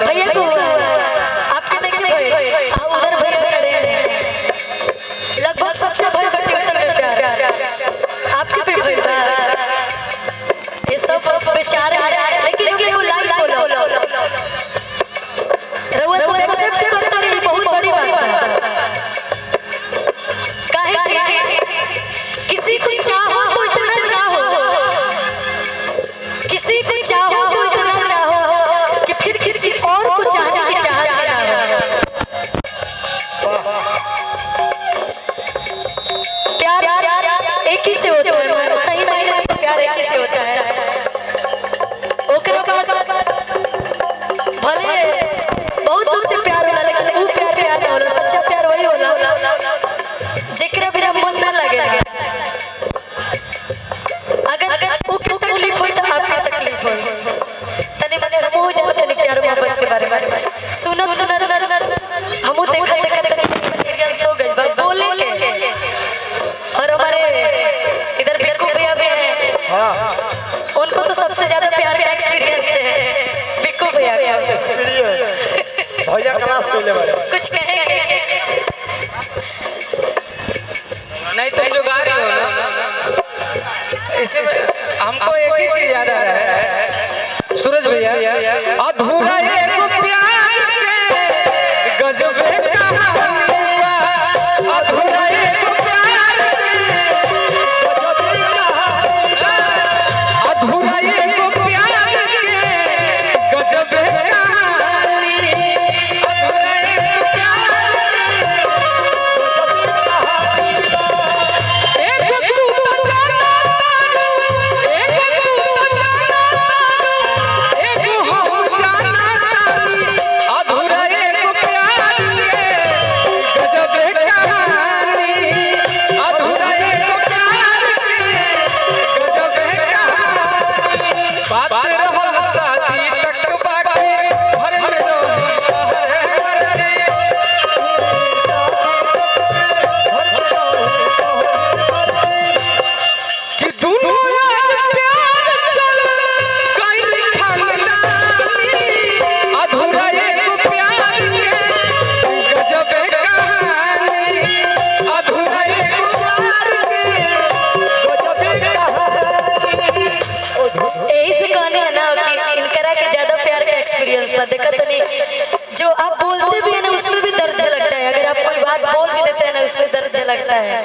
भैया को आपके देखने उधर भैया खड़े हैं, लगभग सबसे भाई ट्यूशन में प्यार आपके भी भाई ये सब बेचारे, लेकिन उनको लाइक बोलो रउआ सबसे करता रही बहुत बड़ी बात है। काहे किसी को चाहो तो इतना चाहो, किसी को चाहो तो इतना चाहो कि फिर किसी और को चाहने की चाहत ना हो। प्यार एक ही से होता है, सही मायने में प्यार एक ही से होता है। ओकरे बाद भले बहुत तुमसे प्यार होला, लेकिन वो प्यार ना होला, सच्चा प्यार वही होला जेकरे बिना मन ना लगे। अगर ओके तकलीफ होई तो आपके तकलीफ होई, तने मने हम हो जाते हैं प्यार मोहब्बत के बारे में सुनत हमू देखत एक्सपीरियंस हो गई बोले के। और हमारे इधर बिल्कु भैया भी हैं, उनको तो सबसे ज्यादा प्यार का एक्सपीरियंस है बिल्कु भैया का। भैया क्लास कर ले भाई, कुछ कहेंगे? नहीं तुम जो गा रही हो ना, इसमें हमको एक ही चीज याद आ रहा है सूरज भैया, अधूरा एक प्यार के गजब कहानी, अधूरा एक प्यार के अधूरा एक प्यार के गजब कहानी, अधूरा एक प्यार एक तू तो जाना तारू, एक तू तो जाना तारू, एक हम जाना तानी, अधूरा एक प्यार के गजब कहानी, अधूरा एक प्यार के गजब कहानी। बात रहल शादी तक बाकी भर में रोही कहरे मरके, कि दुनू याद प्यार चल गइल खानदानी, अधूरा एक प्यार के गजब कहानी, अधूरा एक प्यार के गजब कहानी। यही से कहने है ना कि इनकरा के ज्यादा प्यार का एक्सपीरियंस पर देखा तो नहीं, जो आप बोलते भी है ना उसमें भी दर्द लगता है, अगर आप कोई बात बोल भी देते हैं ना उसमें दर्द लगता है।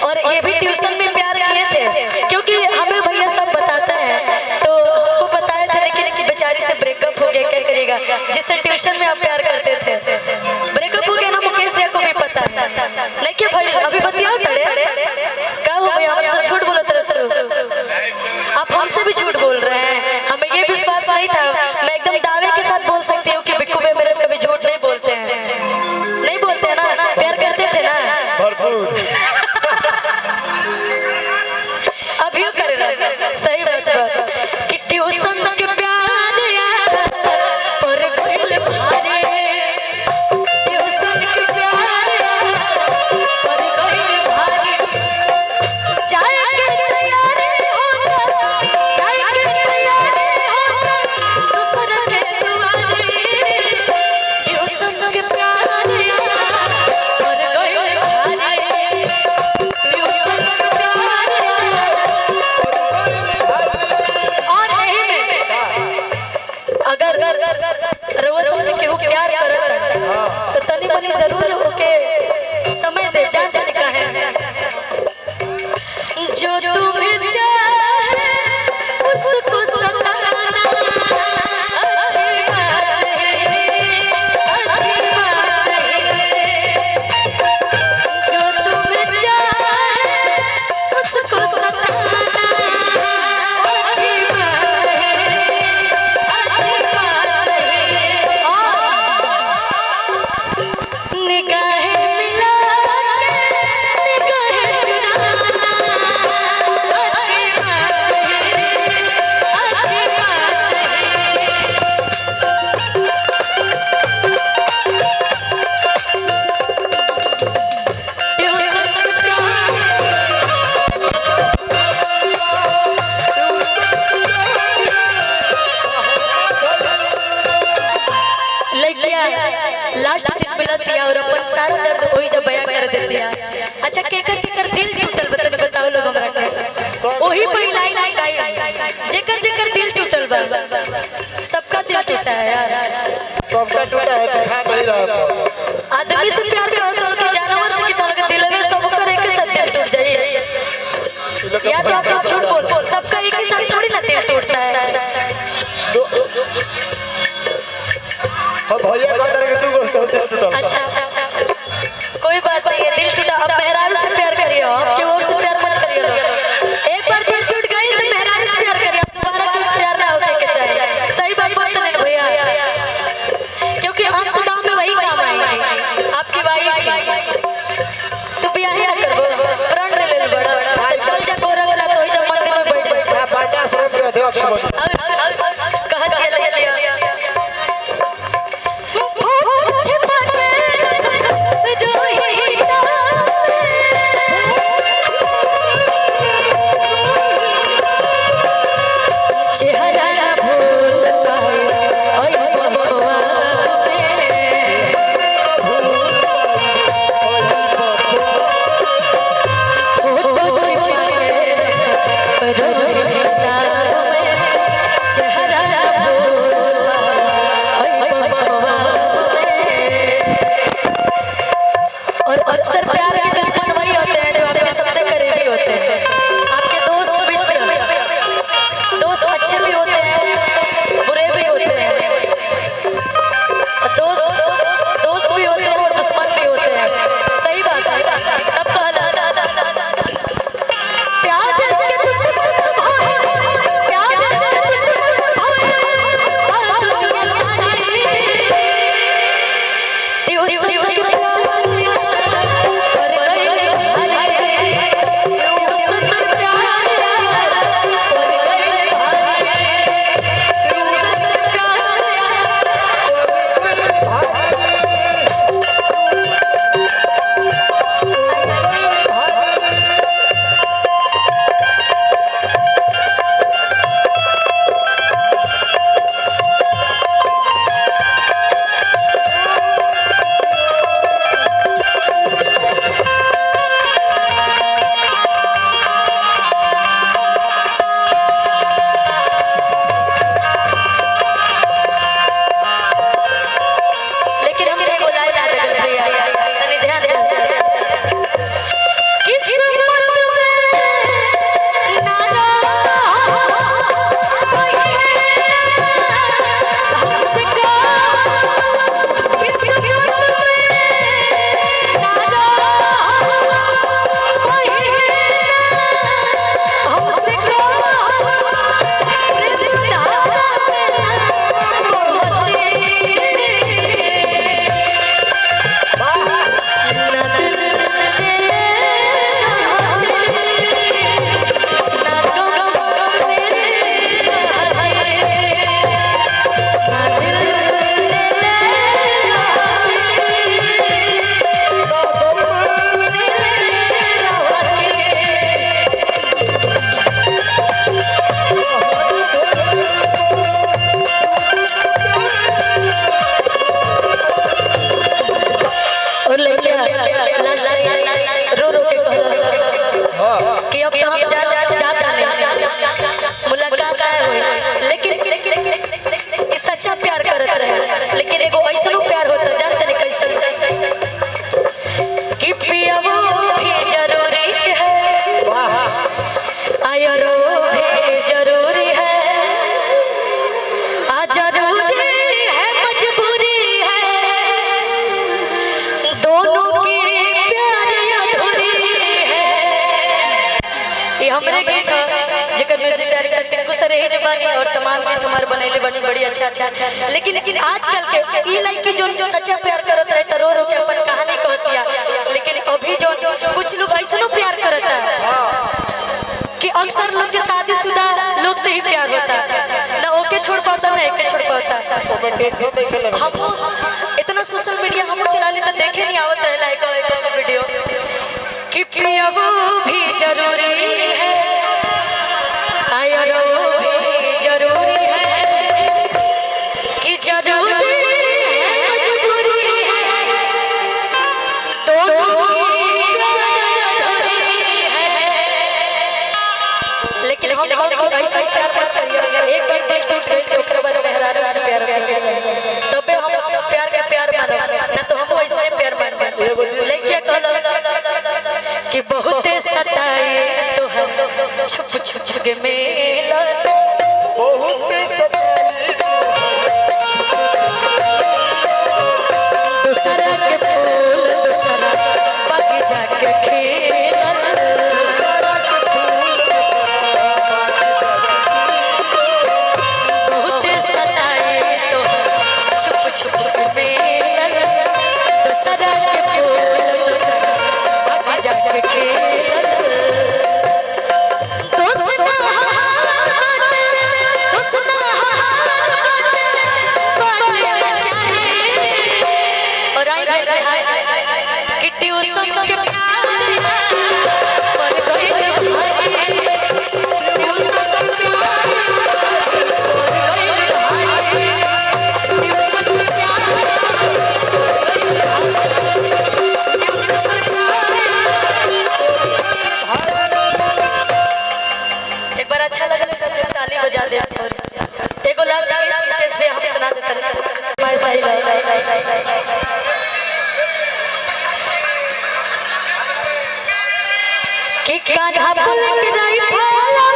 और ये भी ट्यूशन में प्यार किए थे, क्योंकि हमें भैया सब बताता है, तो हमको बताया था, लेकिन बेचारी से ब्रेकअप हो गया, क्या करेगा, जिससे ट्यूशन में आप प्यार करते थे ब्रेकअप हो गया ना। मुकेश भैया को भी पता है नहीं क्या भाई, अभी बतियाओ तड़े क्या हो भैया, हमसे झूठ बोला तरह आप हमसे भी झूठ बोल रहे हैं। हमें ये विश्वास नहीं था, मैं एकदम दावे के साथ बोल सकती हूँ कि बिक्कू भाई मेरे से कभी झूठ नहीं बोलते हैं, नहीं बोलते हैं ना, प्यार करते थे ना भरपूर। अभी करे सही बात कि ट्यूशन के प्यार यार पर गइल भारे, ट्यूशन के प्यार यार पर गइल भारे। लड़कियां लास्ट दिन मिलत दिया और अपन सारा दर्द वही जब बयां कर देती है। अच्छा केकर दिल टूटल बताओ लोग हमरा के वही पहली लाइन गाई जेकर दिल टूटल बा सबका दिल टूटा है यार सबका टूटा है दिखा नहीं रहा था। आदमी से प्यार का होता है कि जानवर से कितना का दिल में सब कर एक साथ दिल टूट जाए या तो आप लोग झूठ बोल सबका एक ही साथ थोड़ी ना दिल टूटता है। अब भैया का तरह के तू दिल टूटा। अच्छा कोई बात नहीं है दिल टूटा अब मेहरारू से प्यार करिए आपकी ओर से प्यार मत करिए लोग। एक बार दिल टूट गई तो मेहरारू से प्यार करिए दोबारा कुछ प्यार ना होने के चाहिए। सही बात बोलते नहीं भैया क्योंकि हम तो गाँव में वही काम आएंगे आपकी वाइफ तो ब्याह ही ना करबो प्राण ले ले बड़ा चल जा गोरा वाला तो ही जब मंदिर में बैठ बैठ मैं 50 रुपए अध्यक्ष बन कह दिया ले लिया और अक्सर प्यार के दुश्मन वही होते हैं जो आपके सबसे करीबी होते हैं। आपके दोस्त मित्र दोस्त अच्छे भी होते हैं बुरे भी होते हैं दोस्त भी होते हैं और दुश्मन भी होते हैं। सही बात है तब कहला प्यार के दुश्मन प्यार के दुश्मन रो रो के कहला कि अब तो हम जाता नहीं मुलाकात आए हुए लेकिन सच्चा प्यार करत रहे लेकिन एगो ऐसनो प्यार होता जानते नहीं कैसे कि पियावो भी जरूरी है आयरो भी जरूरी है आ जरूरी है मजबूरी है दोनों की प्यार अधूरी है। ये हमरे गीत जेकर म्यूजिक डायरेक्टर टिंकू सर ही जबानी और तमाम गीत हमार बनैले बनी बड़ी अच्छा लेकिन आजकल के ई लड़की जो सच्चा प्यार करत रहे रो रो के अपन कहानी कहतिया लेकिन अभी जो कुछ लोग ऐसनो प्यार करता है कि अक्सर लोग के शादीशुदा लोग से ही प्यार होता है ना ओके छोड़ पाता ना एके छोड़ पाता। हम इतना सोशल मीडिया हम चला ले तो देखे नहीं आवत रहे लाइक वीडियो कि पियावो भी जरूरी है आयरो भी जरूरी है कि जरूरी है गे मिलन बहुत सताई दूसरा के फूल दूसरा बगीचा के खेलन बहुत सताए तो छुप छुप के मिलन दूसरा के फूल दूसरा बगीचा के खेलन एक बार अच्छा लगा तो ताली बजा दे एगो लास्ट केस भी हम सुना देते हैं मैं सही कि कान्हा पुलक नहीं भोला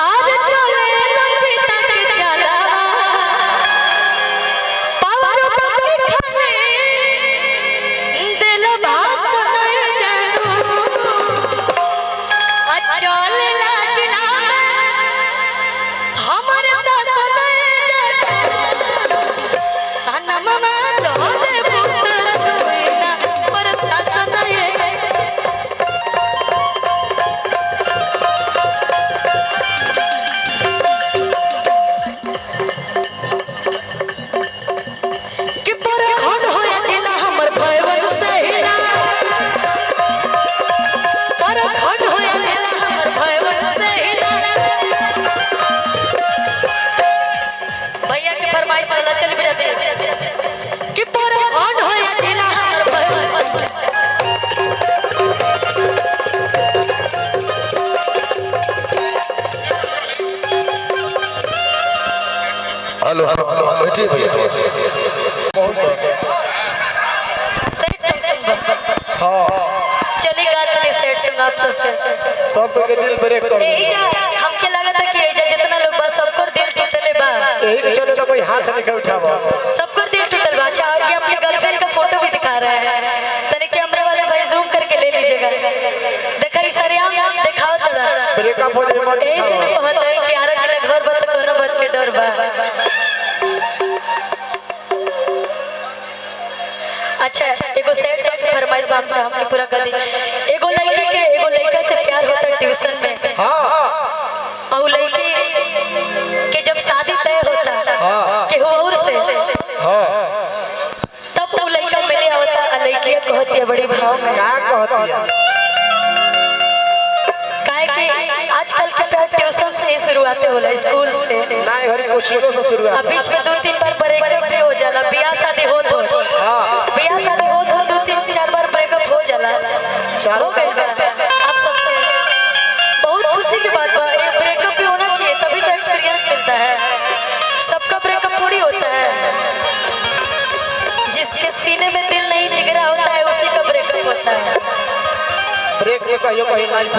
आज चले लचिता के चला पावर के खाने दिल भाषण जानू चल लाजना हमारे शासन जानू ताना मामा दोने पुत्र छुईना पर शासन कि पर खंड होया जिला हमर भयवन सहिला पर खंड होया जिला हमर भयवन सहिला भैया के फरमाइश वाला चल बजा दे कि पर खंड होया जिला हमर भयवन हेलो बैठिए भैया सेट सॉन्ग हाँ चलेगा तने सेट सॉन्ग आप सबके दिल ब्रेक कर एजा हमके लागत है कि एजा जितना लोग बा सबकर दिल टूटले बा यही के चले तो कोई हाथ नहीं उठावा सबकर दिल टूटल बा अच्छा ये अपनी गर्लफ्रेंड का फोटो भी दिखा रहा है तने कैमरा वाले भाई जूम करके ले लीजिएगा देखा इस सरेआम दिखाओ थोड़ा ब्रेकअप हो जाए मत ऐसे न कहत है कि आरा जिला घर बत कोनो बात के डर बा अच्छा एगो सेट सॉन्ग की फरमाइश बा हम चाहम के पूरा कर दी एगो लड़की के एगो लड़का से प्यार होता ट्यूशन में हाँ और लड़की के जब शादी तय होता कि हो और से हाँ तब वो लड़का मिले होता और लड़की कहती है बड़ी भाव में क्या कहती है काहे कि आजकल के प्यार ट्यूशन से ही शुरुआत होला स्कूल से ना हरी कोचिंगों से शुरुआत अब बीच में 2-3 बार ब्रेकअप भी हो जाला बियाह शादी होत हो बियाह शादी होत हो 2-3-4 बार ब्रेकअप हो जाला हो गइल बा आप सबसे बहुत खुशी की बात बा ये ब्रेकअप भी होना चाहिए तभी तो एक्सपीरियंस मिलता है सबका ब्रेकअप थोड़ी होता है जिसके सीने में दिल नहीं जिगरा होता है उसी का ब्रेकअप होता है ब्रेक में कहियो कहीं नहीं